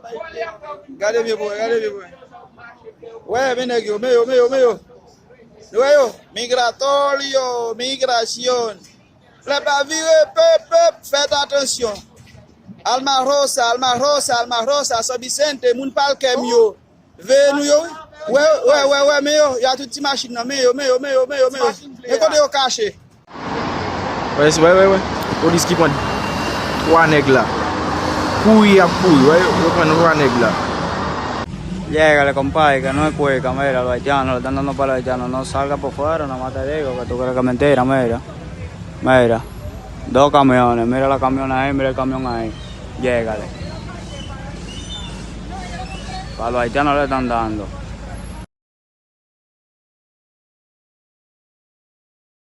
Regardez bien, regardez bien. Ouais, venez, meio. Nuevo, migratorio, migración. Prepare, pep, faites attention. Alma Rosa, São Vicente, moun pal kem yo. Venu yo. Ouais, meio, y a toute machine là, meio. Et quand yo caché. Ouais. Police qui prend 3 nègres là. Pouille à pouille, ouais, on prend 3 nègres là. Llégale, compadre, que no es cueca, mira, los haitianos, le están dando para los haitianos, no salga por fuera, no te digo, que tú crees que es mentira, mira, 2 camiones, mira la camioneta ahí, mira el camión ahí, llégale. Para los haitianos le están dando.